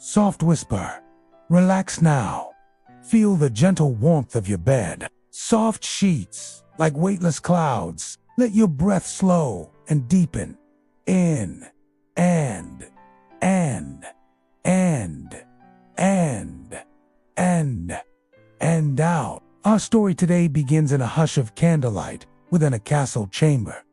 Soft whisper. Relax now. Feel the gentle warmth of your bed. Soft sheets, like weightless clouds. Let your breath slow and deepen. In, and out. Our story today begins in a hush of candlelight within a castle chamber,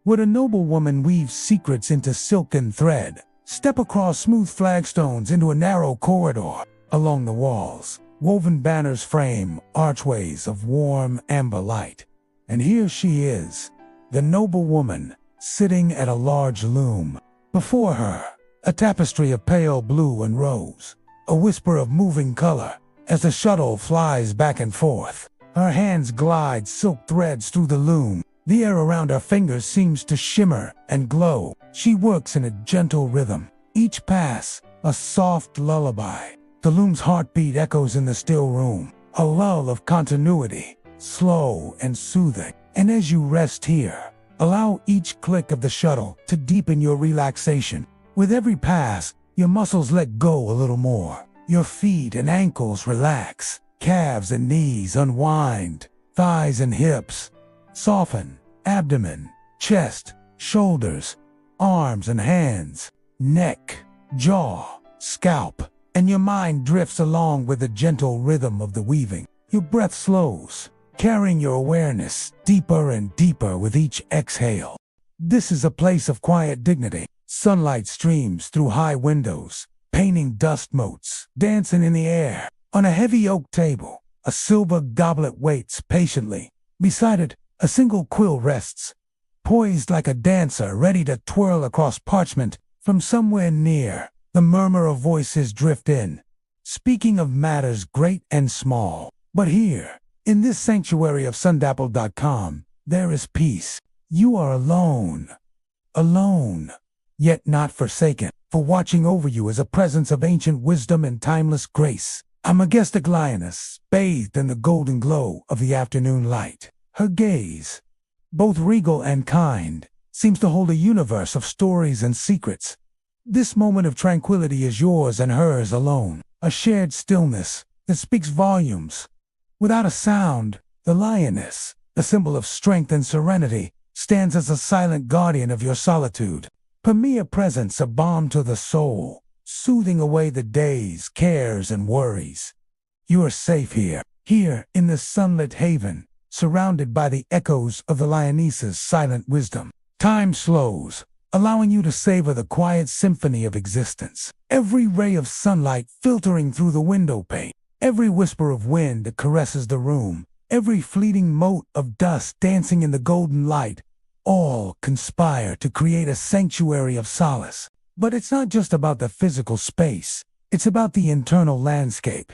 where a noble woman weaves secrets into silken thread. Step across smooth flagstones into a narrow corridor. Along the walls, woven banners frame archways of warm amber light. And here she is, the noble woman, sitting at a large loom. Before her, a tapestry of pale blue and rose, a whisper of moving color as the shuttle flies back and forth. Her hands glide silk threads through the loom. The air around her fingers seems to shimmer and glow. She works in a gentle rhythm, each pass a soft lullaby. The loom's heartbeat echoes in the still room, a lull of continuity, slow and soothing. And as you rest here, allow each click of the shuttle to deepen your relaxation. With every pass, your muscles let go a little more. Your feet and ankles relax. Calves and knees unwind. Thighs and hips soften. Abdomen, chest, shoulders, arms and hands, neck, jaw, scalp. And your mind drifts along with the gentle rhythm of the weaving. Your breath slows, carrying your awareness deeper and deeper with each exhale. This is a place of quiet dignity. Sunlight streams through high windows, painting dust motes, dancing in the air. On a heavy oak table, a silver goblet waits patiently. Beside it, a single quill rests, poised like a dancer ready to twirl across parchment. From somewhere near, the murmur of voices drift in, speaking of matters great and small. But here, in this sanctuary of TWelcome, there is peace. You are alone, yet not forsaken. For watching over you is a presence of ancient wisdom and timeless grace. A majestic lioness, bathed in the golden glow of the afternoon light. Her gaze, both regal and kind, seems to hold a universe of stories and secrets. This moment of tranquility is yours and hers alone, a shared stillness that speaks volumes. Without a sound, the lioness, a symbol of strength and serenity, stands as a silent guardian of your solitude. Her mere presence a balm to the soul, soothing away the day's cares and worries. You are safe here in this sunlit haven, surrounded by the echoes of the lioness's silent wisdom. Time slows, allowing you to savor the quiet symphony of existence. Every ray of sunlight filtering through the window pane, every whisper of wind that caresses the room, every fleeting mote of dust dancing in the golden light, all conspire to create a sanctuary of solace. But it's not just about the physical space, it's about the internal landscape.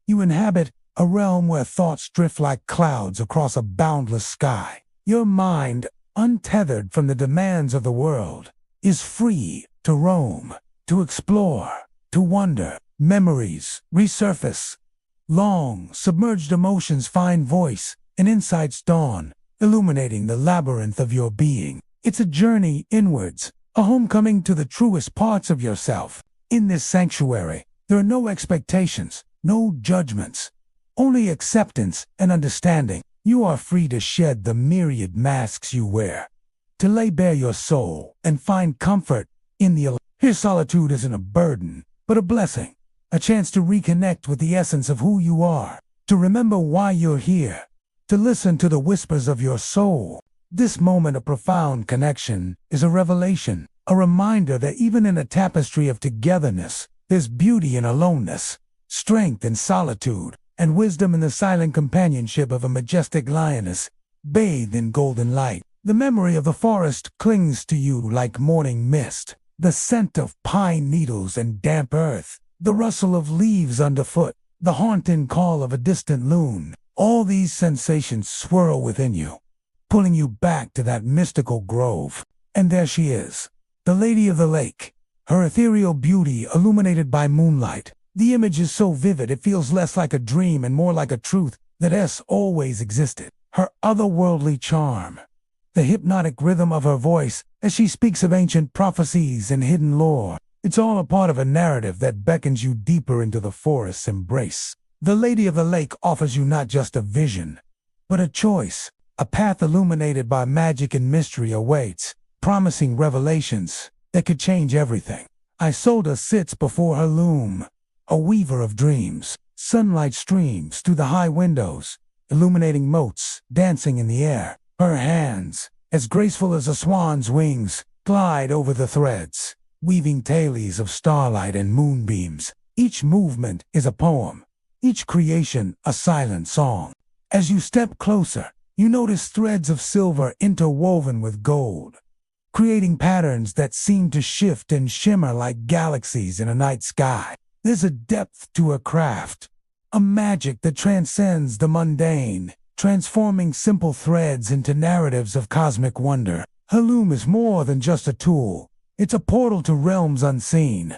You inhabit a realm where thoughts drift like clouds across a boundless sky. Your mind, untethered from the demands of the world, is free to roam, to explore, to wonder. Memories resurface. Long, submerged emotions find voice, and insights dawn, illuminating the labyrinth of your being. It's a journey inwards, a homecoming to the truest parts of yourself. In this sanctuary, there are no expectations, no judgments, only acceptance and understanding. You are free to shed the myriad masks you wear, to lay bare your soul and find comfort in the Here solitude isn't a burden, but a blessing, a chance to reconnect with the essence of who you are, to remember why you're here, to listen to the whispers of your soul. This moment of profound connection is a revelation, a reminder that even in a tapestry of togetherness, there's beauty in aloneness, strength in solitude, and wisdom in the silent companionship of a majestic lioness, bathed in golden light. The memory of the forest clings to you like morning mist, the scent of pine needles and damp earth, the rustle of leaves underfoot, the haunting call of a distant loon. All these sensations swirl within you, pulling you back to that mystical grove. And there she is, the Lady of the Lake, her ethereal beauty illuminated by moonlight. The image is so vivid it feels less like a dream and more like a truth that has always existed. Her otherworldly charm, the hypnotic rhythm of her voice as she speaks of ancient prophecies and hidden lore, It's all a part of a narrative that beckons you deeper into the forest's embrace. The Lady of the Lake offers you not just a vision, but a choice. A path illuminated by magic and mystery awaits, promising revelations that could change everything. Isolde sits before her loom, a weaver of dreams. Sunlight streams through the high windows, illuminating motes dancing in the air. Her hands, as graceful as a swan's wings, glide over the threads, weaving tales of starlight and moonbeams. Each movement is a poem, each creation a silent song. As you step closer, you notice threads of silver interwoven with gold, creating patterns that seem to shift and shimmer like galaxies in a night sky. There's a depth to her craft, a magic that transcends the mundane, transforming simple threads into narratives of cosmic wonder. Her loom is more than just a tool. It's a portal to realms unseen,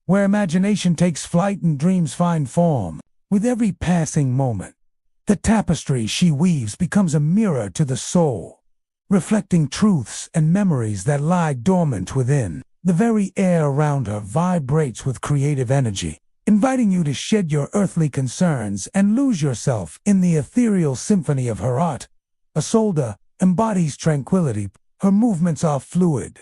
where imagination takes flight and dreams find form. With every passing moment, the tapestry she weaves becomes a mirror to the soul, reflecting truths and memories that lie dormant within. The very air around her vibrates with creative energy, inviting you to shed your earthly concerns and lose yourself in the ethereal symphony of her art. Isolde embodies tranquility. Her movements are fluid,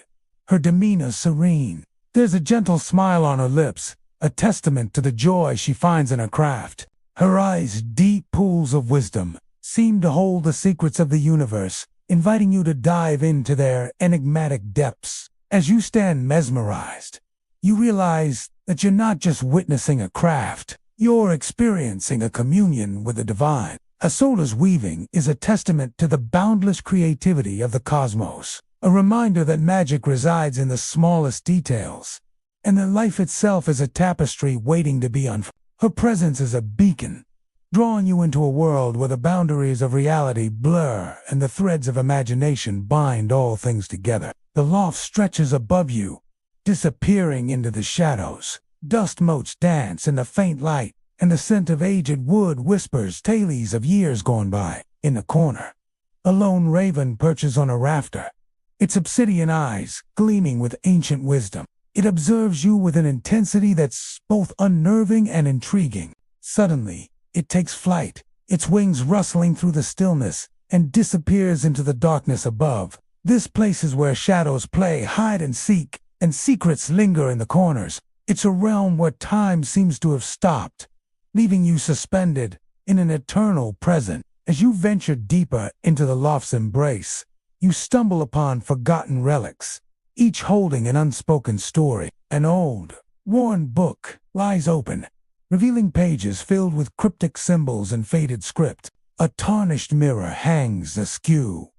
her demeanor serene. There's a gentle smile on her lips, a testament to the joy she finds in her craft. Her eyes, deep pools of wisdom, seem to hold the secrets of the universe, inviting you to dive into their enigmatic depths. As you stand mesmerized, you realize that you're not just witnessing a craft, you're experiencing a communion with the divine. Isolde's weaving is a testament to the boundless creativity of the cosmos, a reminder that magic resides in the smallest details, and that life itself is a tapestry waiting to be unfolded. Her presence is a beacon, drawing you into a world where the boundaries of reality blur and the threads of imagination bind all things together. The loft stretches above you, disappearing into the shadows. Dust motes dance in the faint light, and the scent of aged wood whispers tales of years gone by. In the corner, a lone raven perches on a rafter, its obsidian eyes gleaming with ancient wisdom. It observes you with an intensity that's both unnerving and intriguing. Suddenly, it takes flight, its wings rustling through the stillness, and disappears into the darkness above. This place is where shadows play hide and seek, and secrets linger in the corners. It's a realm where time seems to have stopped, leaving you suspended in an eternal present. As you venture deeper into the loft's embrace, you stumble upon forgotten relics, each holding an unspoken story. An old, worn book lies open, revealing pages filled with cryptic symbols and faded script. A tarnished mirror hangs askew,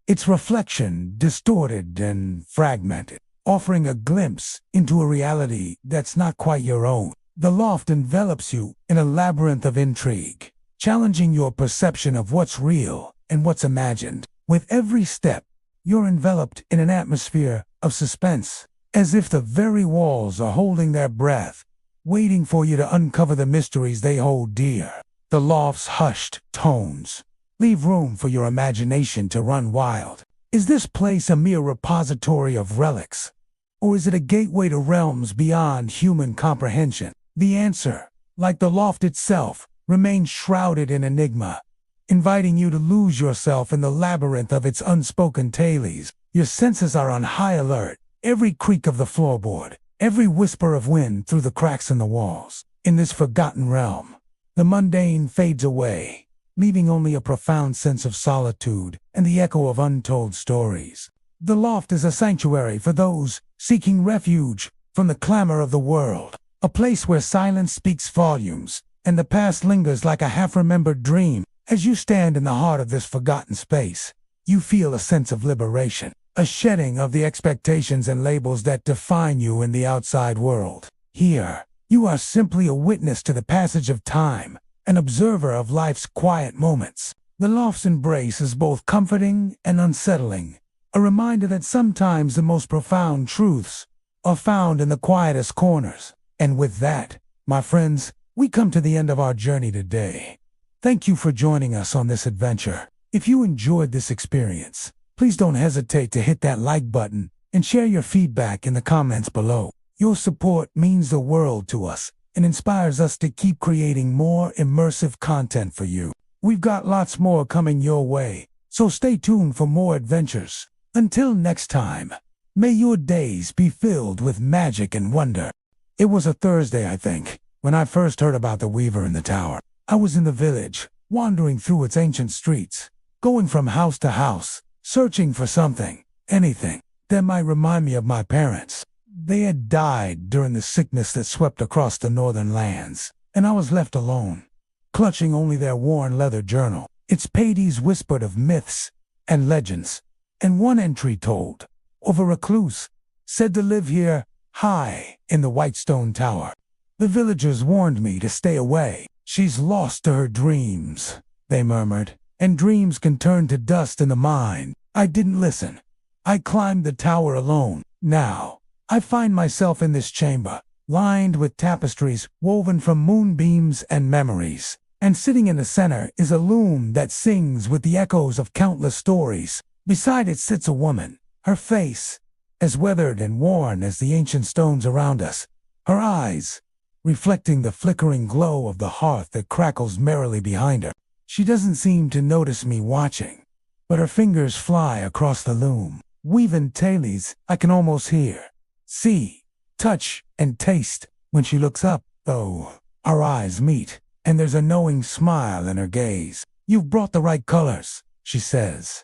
its reflection distorted and fragmented, offering a glimpse into a reality that's not quite your own. The loft envelops you in a labyrinth of intrigue, challenging your perception of what's real and what's imagined. With every step, you're enveloped in an atmosphere of suspense, as if the very walls are holding their breath, waiting for you to uncover the mysteries they hold dear. The loft's hushed tones leave room for your imagination to run wild. Is this place a mere repository of relics, or is it a gateway to realms beyond human comprehension? The answer, like the loft itself, remains shrouded in enigma, inviting you to lose yourself in the labyrinth of its unspoken tales. Your senses are on high alert, every creak of the floorboard, every whisper of wind through the cracks in the walls. In this forgotten realm, the mundane fades away, leaving only a profound sense of solitude and the echo of untold stories. The loft is a sanctuary for those seeking refuge from the clamor of the world, a place where silence speaks volumes and the past lingers like a half-remembered dream. As you stand in the heart of this forgotten space, you feel a sense of liberation, a shedding of the expectations and labels that define you in the outside world. Here, you are simply a witness to the passage of time, an observer of life's quiet moments. The loft's embrace is both comforting and unsettling, a reminder that sometimes the most profound truths are found in the quietest corners. And with that, my friends, we come to the end of our journey today. Thank you for joining us on this adventure. If you enjoyed this experience, please don't hesitate to hit that like button and share your feedback in the comments below. Your support means the world to us and inspires us to keep creating more immersive content for you. We've got lots more coming your way, so stay tuned for more adventures. Until next time, may your days be filled with magic and wonder. It was a Thursday, I think, when I first heard about the Weaver in the tower. I was in the village, wandering through its ancient streets, going from house to house, searching for something, anything, that might remind me of my parents. They had died during the sickness that swept across the northern lands, and I was left alone, clutching only their worn leather journal. Its pages whispered of myths and legends, and one entry told of a recluse, said to live here high in the white stone tower. The villagers warned me to stay away. She's lost to her dreams, they murmured, and dreams can turn to dust in the mind. I didn't listen. I climbed the tower alone. Now, I find myself in this chamber, lined with tapestries woven from moonbeams and memories. And sitting in the center is a loom that sings with the echoes of countless stories. Beside it sits a woman, her face as weathered and worn as the ancient stones around us, her eyes reflecting the flickering glow of the hearth that crackles merrily behind her. She doesn't seem to notice me watching, but her fingers fly across the loom, weaving tales I can almost hear, see, touch, and taste. When she looks up, though, our eyes meet, and there's a knowing smile in her gaze. You've brought the right colors, she says,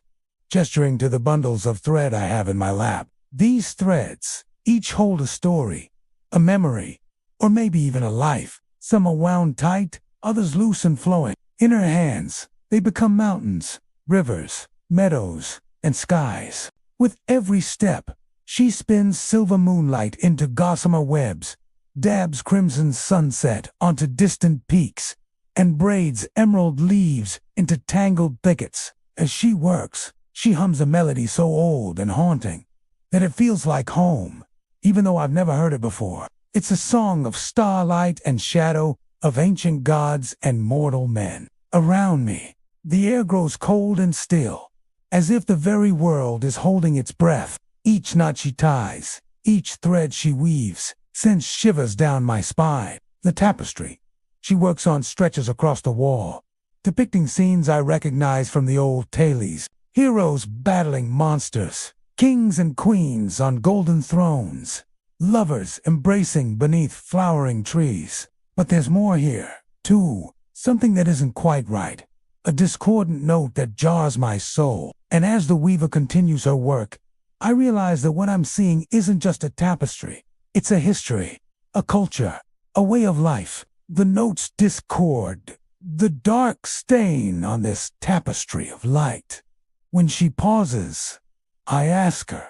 gesturing to the bundles of thread I have in my lap. These threads each hold a story, a memory, or maybe even a life. Some are wound tight, others loose and flowing. In her hands, they become mountains, rivers, meadows, and skies. With every step, she spins silver moonlight into gossamer webs, dabs crimson sunset onto distant peaks, and braids emerald leaves into tangled thickets. As she works, she hums a melody so old and haunting that it feels like home, even though I've never heard it before. It's a song of starlight and shadow, of ancient gods and mortal men. Around me, the air grows cold and still, as if the very world is holding its breath. Each knot she ties, each thread she weaves, sends shivers down my spine. The tapestry she works on stretches across the wall, depicting scenes I recognize from the old tales. Heroes battling monsters, kings and queens on golden thrones, lovers embracing beneath flowering trees. But there's more here, too, something that isn't quite right, a discordant note that jars my soul. And as the weaver continues her work, I realize that what I'm seeing isn't just a tapestry. It's a history, a culture, a way of life. The notes discord, the dark stain on this tapestry of light. When she pauses, I ask her,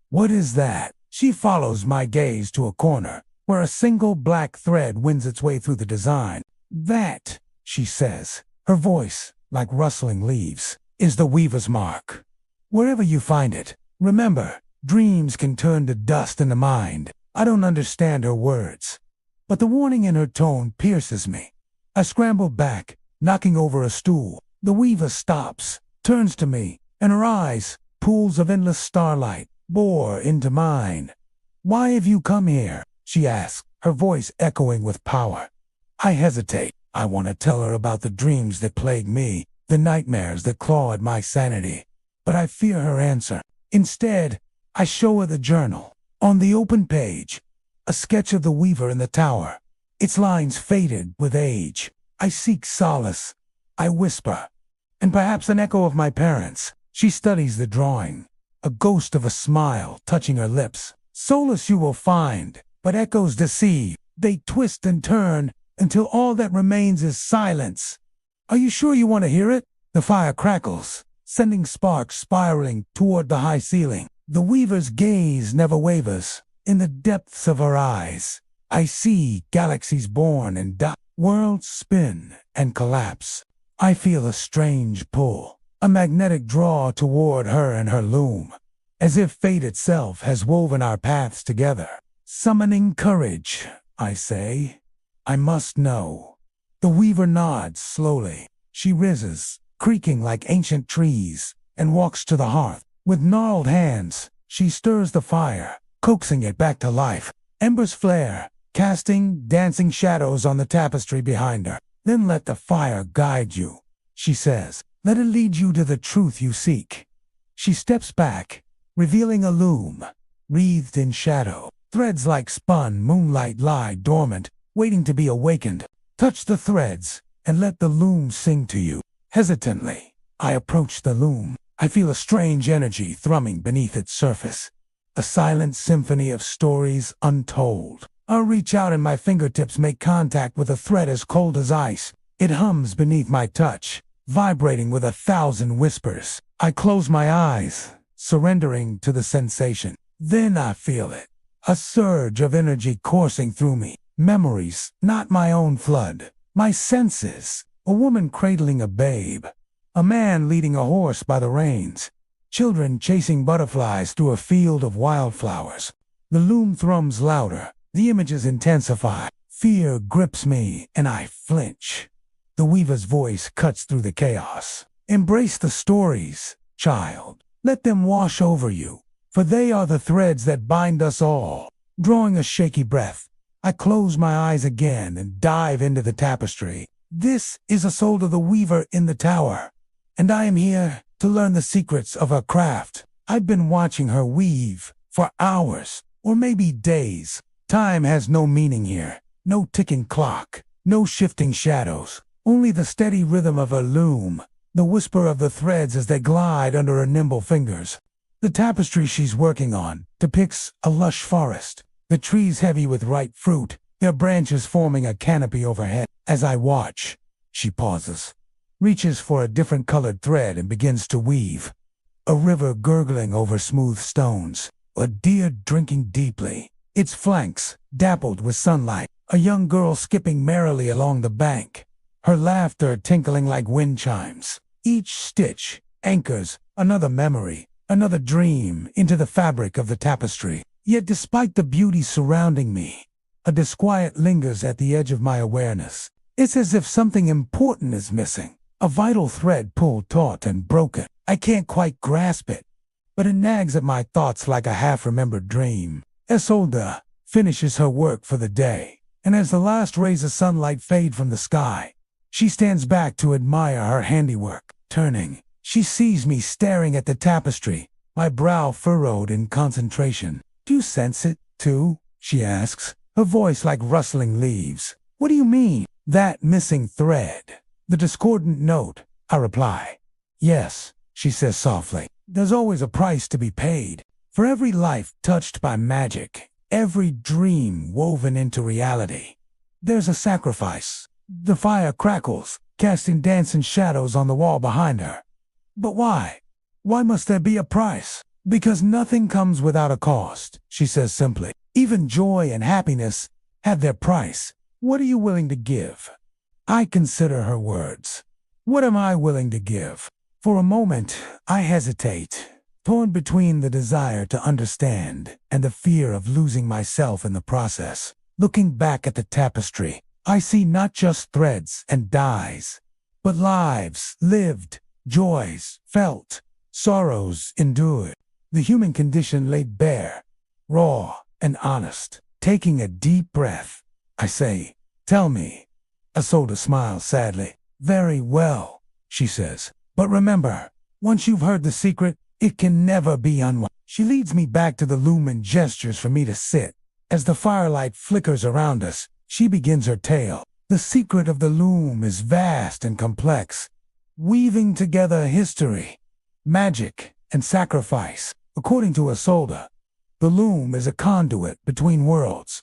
"What is that?" She follows my gaze to a corner, where a single black thread winds its way through the design. "That," she says, her voice like rustling leaves, "is the weaver's mark. Wherever you find it, remember, dreams can turn to dust in the mind." I don't understand her words, but the warning in her tone pierces me. I scramble back, knocking over a stool. The weaver stops, turns to me, and her eyes, pools of endless starlight, bore into mine. "Why have you come here?" she asks, her voice echoing with power. I hesitate. I want to tell her about the dreams that plague me, the nightmares that claw at my sanity. But I fear her answer. Instead, I show her the journal. On the open page, a sketch of the weaver in the tower, its lines faded with age. I seek solace. I whisper, and perhaps an echo of my parents. She studies the drawing, a ghost of a smile touching her lips. "Solace you will find, but echoes deceive. They twist and turn until all that remains is silence. Are you sure you want to hear it?" The fire crackles, sending sparks spiraling toward the high ceiling. The weaver's gaze never wavers. In the depths of her eyes, I see galaxies born and die, worlds spin and collapse. I feel a strange pull, a magnetic draw toward her and her loom, as if fate itself has woven our paths together. "Summoning courage," I say. "I must know." The weaver nods slowly. She rises, creaking like ancient trees, and walks to the hearth. With gnarled hands, she stirs the fire, coaxing it back to life. Embers flare, casting dancing shadows on the tapestry behind her. Then let the fire guide you, she says. Let it lead you to the truth you seek. She steps back, revealing a loom, wreathed in shadow. Threads like spun moonlight lie dormant, waiting to be awakened. Touch the threads, and let the loom sing to you. Hesitantly, I approach the loom. I feel a strange energy thrumming beneath its surface. A silent symphony of stories untold. I reach out and my fingertips make contact with a thread as cold as ice. It hums beneath my touch, vibrating with 1,000 whispers. I close my eyes, surrendering to the sensation. Then I feel it. A surge of energy coursing through me. Memories, not my own flood. My senses. A woman cradling a babe. A man leading a horse by the reins. Children chasing butterflies through a field of wildflowers. The loom thrums louder. The images intensify. Fear grips me, and I flinch. The weaver's voice cuts through the chaos. Embrace the stories, child. Let them wash over you, for they are the threads that bind us all. Drawing a shaky breath, I close my eyes again and dive into the tapestry. This is Isolde the Weaver in the tower, and I am here to learn the secrets of her craft. I've been watching her weave for hours, or maybe days. Time has no meaning here. No ticking clock, no shifting shadows. Only the steady rhythm of her loom, the whisper of the threads as they glide under her nimble fingers. The tapestry she's working on depicts a lush forest, the trees heavy with ripe fruit, their branches forming a canopy overhead. As I watch, she pauses, reaches for a different colored thread and begins to weave. A river gurgling over smooth stones, a deer drinking deeply, its flanks dappled with sunlight, a young girl skipping merrily along the bank, her laughter tinkling like wind chimes. Each stitch anchors another memory, another dream into the fabric of the tapestry. Yet despite the beauty surrounding me, a disquiet lingers at the edge of my awareness. It's as if something important is missing, a vital thread pulled taut and broken. I can't quite grasp it, but it nags at my thoughts like a half-remembered dream. Isolde finishes her work for the day, and as the last rays of sunlight fade from the sky, she stands back to admire her handiwork. Turning, she sees me staring at the tapestry, my brow furrowed in concentration. Do you sense it, too? She asks, her voice like rustling leaves. What do you mean? That missing thread. The discordant note, I reply. Yes, she says softly. There's always a price to be paid. For every life touched by magic, every dream woven into reality, there's a sacrifice. The fire crackles, casting dancing shadows on the wall behind her. But why? Why must there be a price? Because nothing comes without a cost, she says simply. Even joy and happiness have their price. What are you willing to give? I consider her words. What am I willing to give? For a moment, I hesitate, torn between the desire to understand and the fear of losing myself in the process. Looking back at the tapestry, I see not just threads and dyes, but lives lived, joys felt, sorrows endured. The human condition laid bare, raw and honest. Taking a deep breath, I say, tell me. Isolde smiles sadly. Very well, she says. But remember, once you've heard the secret, it can never be unwound. She leads me back to the loom and gestures for me to sit. As the firelight flickers around us, she begins her tale. The secret of the loom is vast and complex, weaving together history, magic, and sacrifice. According to Isolde, the loom is a conduit between worlds,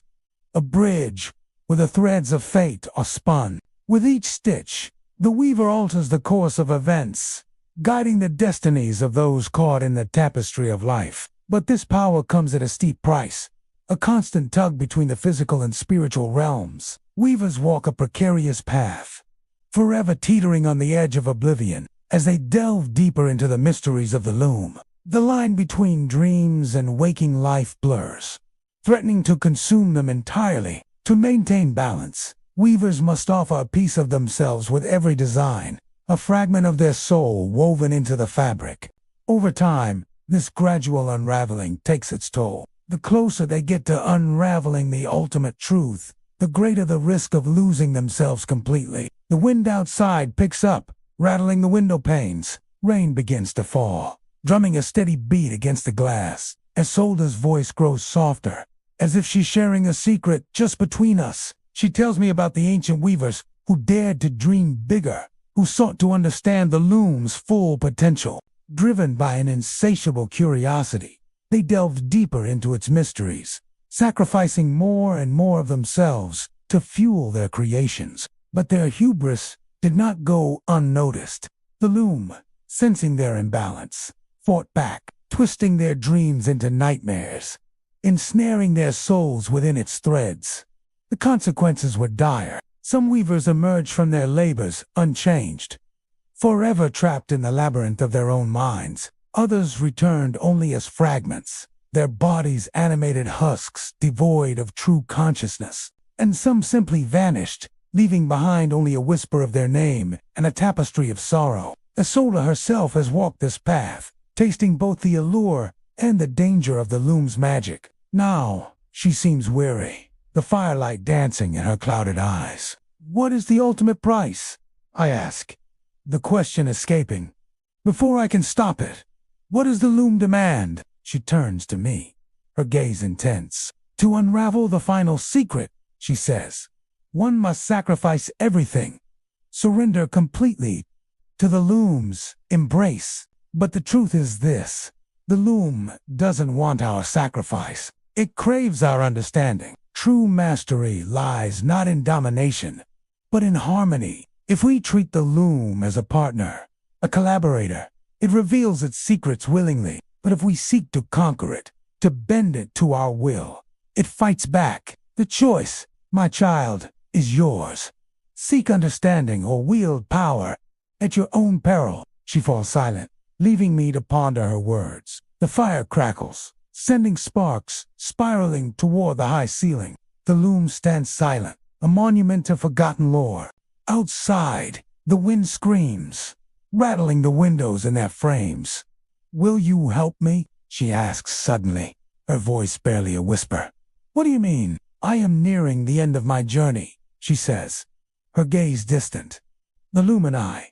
a bridge where the threads of fate are spun. With each stitch, the weaver alters the course of events, guiding the destinies of those caught in the tapestry of life. But this power comes at a steep price, a constant tug between the physical and spiritual realms. Weavers walk a precarious path, forever teetering on the edge of oblivion. As they delve deeper into the mysteries of the loom, the line between dreams and waking life blurs, threatening to consume them entirely. To maintain balance, weavers must offer a piece of themselves with every design, a fragment of their soul woven into the fabric. Over time, this gradual unraveling takes its toll. The closer they get to unraveling the ultimate truth, the greater the risk of losing themselves completely. The wind outside picks up, rattling the window panes. Rain begins to fall, drumming a steady beat against the glass. Isolda's voice grows softer, as if she's sharing a secret just between us. She tells me about the ancient weavers who dared to dream bigger, who sought to understand the loom's full potential. Driven by an insatiable curiosity, they delved deeper into its mysteries, sacrificing more and more of themselves to fuel their creations. But their hubris did not go unnoticed. The loom, sensing their imbalance, fought back, twisting their dreams into nightmares, ensnaring their souls within its threads. The consequences were dire. Some weavers emerged from their labors unchanged, forever trapped in the labyrinth of their own minds. Others returned only as fragments, their bodies animated husks devoid of true consciousness. And some simply vanished, leaving behind only a whisper of their name and a tapestry of sorrow. Isolde herself has walked this path, tasting both the allure and the danger of the loom's magic. Now, she seems weary, the firelight dancing in her clouded eyes. "What is the ultimate price?" I ask, the question escaping. Before I can stop it, "What does the loom demand?" She turns to me, her gaze intense. "To unravel the final secret," she says, "one must sacrifice everything, surrender completely to the loom's embrace." But the truth is this: the loom doesn't want our sacrifice. It craves our understanding. True mastery lies not in domination, but in harmony. If we treat the loom as a partner, a collaborator, it reveals its secrets willingly. But if we seek to conquer it, to bend it to our will, it fights back. The choice, my child, is yours. Seek understanding or wield power at your own peril. She falls silent, leaving me to ponder her words. The fire crackles, sending sparks spiraling toward the high ceiling. The loom stands silent, a monument to forgotten lore. Outside, the wind screams, rattling the windows in their frames. "Will you help me?" she asks suddenly, her voice barely a whisper. "What do you mean?" "I am nearing the end of my journey," she says, her gaze distant. "The loom and I,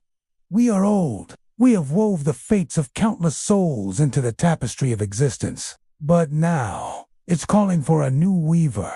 we are old. We have wove the fates of countless souls into the tapestry of existence. But now, it's calling for a new weaver,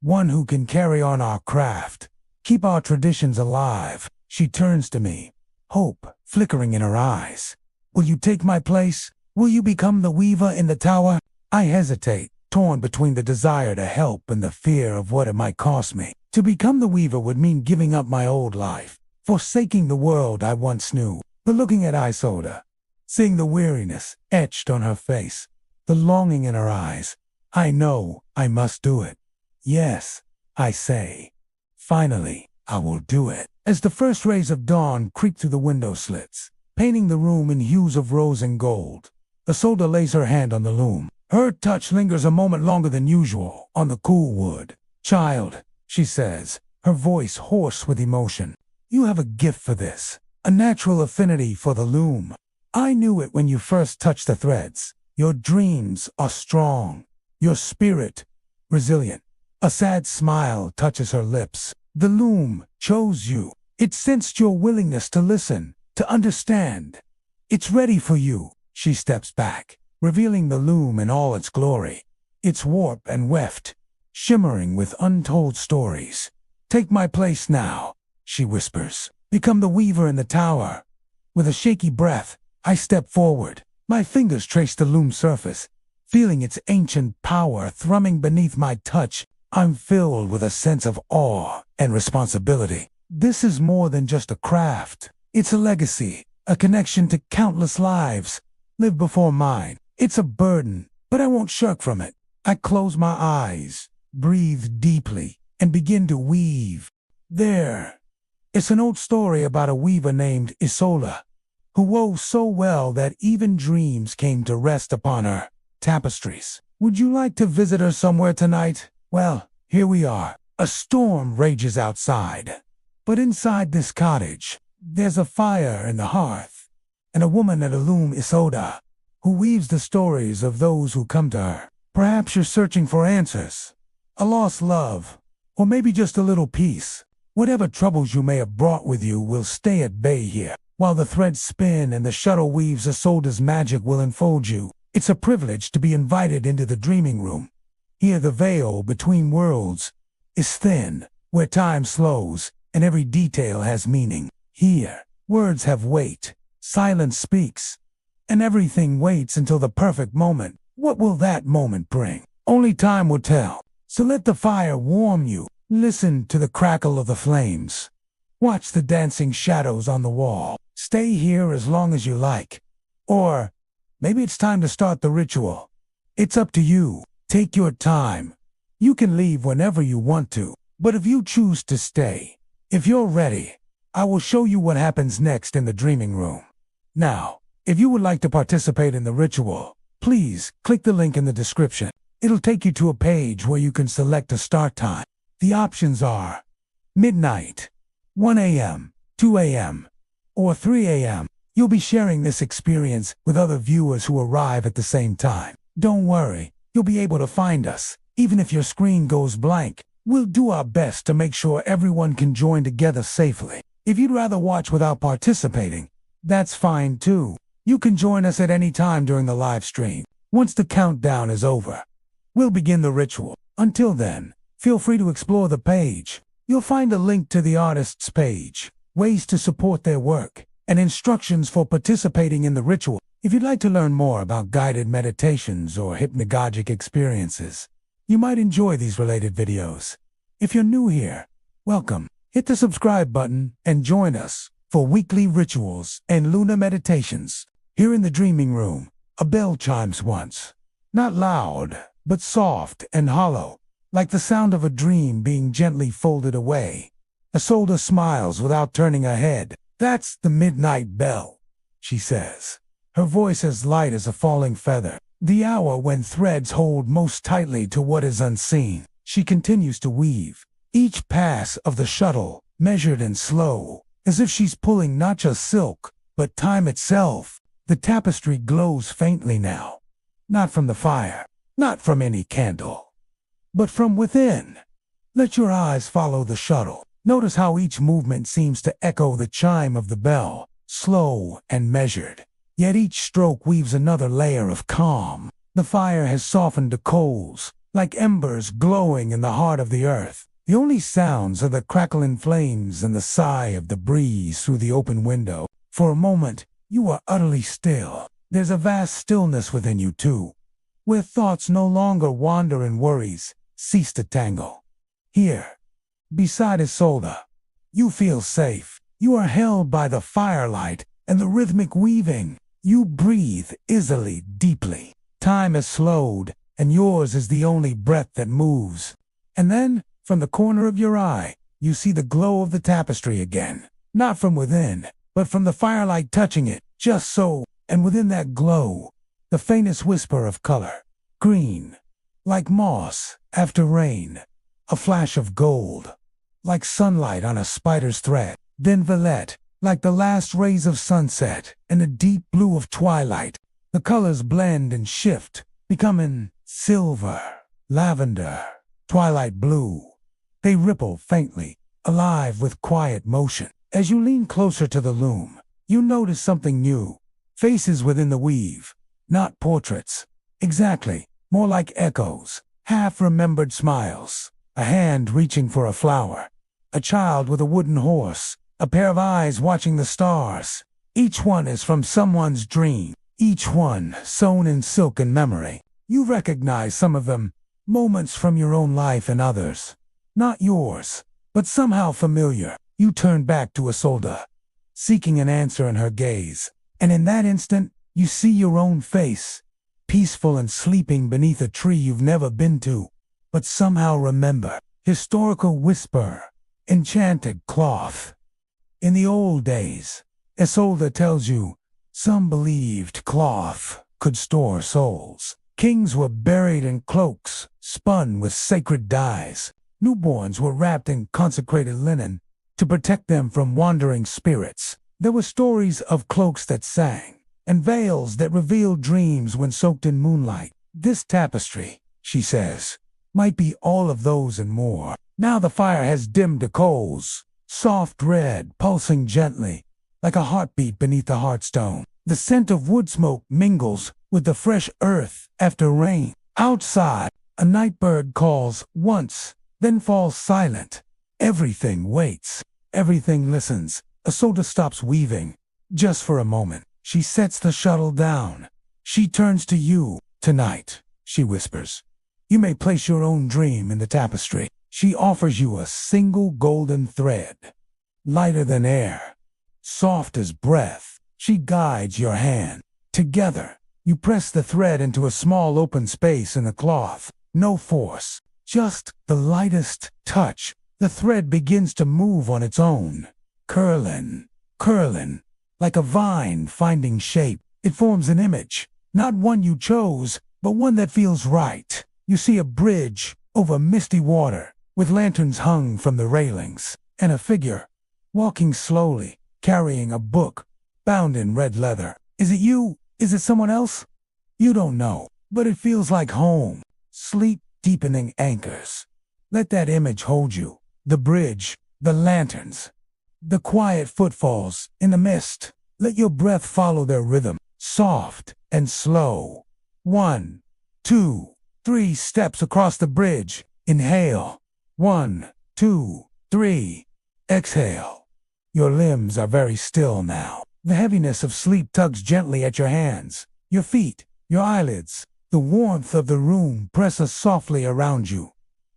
one who can carry on our craft, keep our traditions alive." She turns to me, hope flickering in her eyes. "Will you take my place? Will you become the weaver in the tower?" I hesitate, torn between the desire to help and the fear of what it might cost me. To become the weaver would mean giving up my old life, forsaking the world I once knew. But looking at Isolde, seeing the weariness etched on her face, the longing in her eyes, I know I must do it. "Yes," I say. "Finally, I will do it." As the first rays of dawn creep through the window slits, painting the room in hues of rose and gold, Isolde lays her hand on the loom. Her touch lingers a moment longer than usual on the cool wood. "Child," she says, her voice hoarse with emotion, "you have a gift for this, a natural affinity for the loom. I knew it when you first touched the threads. Your dreams are strong, your spirit resilient." A sad smile touches her lips. "The loom chose you. It sensed your willingness to listen, to understand. It's ready for you." She steps back, revealing the loom in all its glory, its warp and weft, shimmering with untold stories. "Take my place now," she whispers. "Become the weaver in the tower." With a shaky breath, I step forward. My fingers trace the loom's surface, feeling its ancient power thrumming beneath my touch. I'm filled with a sense of awe and responsibility. This is more than just a craft. It's a legacy, a connection to countless lives lived before mine. It's a burden, but I won't shirk from it. I close my eyes, breathe deeply, and begin to weave. There. It's an old story about a weaver named Isolde, who wove so well that even dreams came to rest upon her tapestries. Would you like to visit her somewhere tonight? Well, here we are. A storm rages outside, but inside this cottage, there's a fire in the hearth, and a woman at a loom, Isolde, who weaves the stories of those who come to her. Perhaps you're searching for answers, a lost love, or maybe just a little peace. Whatever troubles you may have brought with you will stay at bay here. While the threads spin and the shuttle weaves, Isolde's magic will enfold you. It's a privilege to be invited into the dreaming room. Here the veil between worlds is thin, where time slows and every detail has meaning. Here, words have weight, silence speaks, and everything waits until the perfect moment. What will that moment bring? Only time will tell. So let the fire warm you. Listen to the crackle of the flames. Watch the dancing shadows on the wall. Stay here as long as you like. Or maybe it's time to start the ritual. It's up to you. Take your time. You can leave whenever you want to. But if you choose to stay, if you're ready, I will show you what happens next in the dreaming room. Now, if you would like to participate in the ritual, please click the link in the description. It'll take you to a page where you can select a start time. The options are midnight, 1 a.m., 2 a.m., or 3 a.m. You'll be sharing this experience with other viewers who arrive at the same time. Don't worry, you'll be able to find us. Even if your screen goes blank, we'll do our best to make sure everyone can join together safely. If you'd rather watch without participating, that's fine too. You can join us at any time during the live stream. Once the countdown is over, we'll begin the ritual. Until then, feel free to explore the page. You'll find a link to the artist's page, ways to support their work, and instructions for participating in the ritual. If you'd like to learn more about guided meditations or hypnagogic experiences, you might enjoy these related videos. If you're new here, welcome. Hit the subscribe button and join us for weekly rituals and lunar meditations. Here in the dreaming room, a bell chimes once. Not loud, but soft and hollow, like the sound of a dream being gently folded away. Isolde smiles without turning her head. "That's the midnight bell," she says, her voice as light as a falling feather. "The hour when threads hold most tightly to what is unseen." She continues to weave, each pass of the shuttle measured and slow, as if she's pulling not just silk, but time itself. The tapestry glows faintly now, not from the fire, not from any candle, but from within. Let your eyes follow the shuttle. Notice how each movement seems to echo the chime of the bell, slow and measured. Yet each stroke weaves another layer of calm. The fire has softened to coals, like embers glowing in the heart of the earth. The only sounds are the crackling flames and the sigh of the breeze through the open window. For a moment, you are utterly still. There's a vast stillness within you too, where thoughts no longer wander and worries cease to tangle. Here, beside Isolde, you feel safe. You are held by the firelight and the rhythmic weaving. You breathe easily, deeply. Time has slowed, and yours is the only breath that moves. And then, from the corner of your eye, you see the glow of the tapestry again. Not from within, but from the firelight touching it, just so, and within that glow, the faintest whisper of color. Green, like moss after rain. A flash of gold, like sunlight on a spider's thread. Then violet, like the last rays of sunset, and the deep blue of twilight. The colors blend and shift, becoming silver, lavender, twilight blue. They ripple faintly, alive with quiet motion. As you lean closer to the loom, you notice something new. Faces within the weave, not portraits. Exactly, more like echoes, half-remembered smiles. A hand reaching for a flower. A child with a wooden horse. A pair of eyes watching the stars. Each one is from someone's dream. Each one sewn in silk and memory. You recognize some of them, moments from your own life and others. Not yours, but somehow familiar. You turn back to Isolde, seeking an answer in her gaze. And in that instant, you see your own face, peaceful and sleeping beneath a tree you've never been to, but somehow remember. Historical whisper, enchanted cloth. In the old days, Isolde tells you, some believed cloth could store souls. Kings were buried in cloaks, spun with sacred dyes. Newborns were wrapped in consecrated linen to protect them from wandering spirits. There were stories of cloaks that sang, and veils that revealed dreams when soaked in moonlight. This tapestry, she says. Might be all of those and more. Now the fire has dimmed to coals, soft red, pulsing gently, like a heartbeat beneath the hearthstone. The scent of wood smoke mingles with the fresh earth after rain. Outside, a night bird calls once, then falls silent. Everything waits. Everything listens. Isolde stops weaving. Just for a moment, she sets the shuttle down. She turns to you. Tonight, she whispers, you may place your own dream in the tapestry. She offers you a single golden thread, lighter than air, soft as breath. She guides your hand. Together, you press the thread into a small open space in the cloth. No force, just the lightest touch. The thread begins to move on its own, curling, like a vine finding shape. It forms an image, not one you chose, but one that feels right. You see a bridge over misty water, with lanterns hung from the railings, and a figure, walking slowly, carrying a book, bound in red leather. Is it you? Is it someone else? You don't know, but it feels like home. Sleep deepening anchors. Let that image hold you. The bridge, the lanterns, the quiet footfalls in the mist. Let your breath follow their rhythm, soft and slow. 1, 2, 3 steps across the bridge. Inhale. 1, 2, 3. Exhale. Your limbs are very still now. The heaviness of sleep tugs gently at your hands, your feet, your eyelids. The warmth of the room presses softly around you,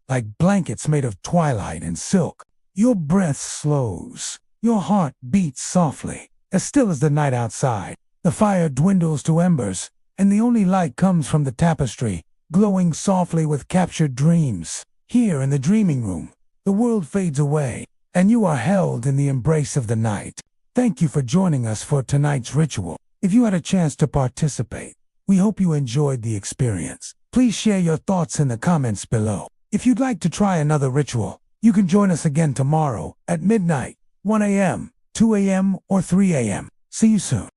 like blankets made of twilight and silk. Your breath slows. Your heart beats softly, as still as the night outside. The fire dwindles to embers, and the only light comes from the tapestry, glowing softly with captured dreams. Here in the dreaming room, the world fades away, and you are held in the embrace of the night. Thank you for joining us for tonight's ritual. If you had a chance to participate, we hope you enjoyed the experience. Please share your thoughts in the comments below. If you'd like to try another ritual, you can join us again tomorrow at midnight, 1 a.m., 2 a.m., or 3 a.m. See you soon.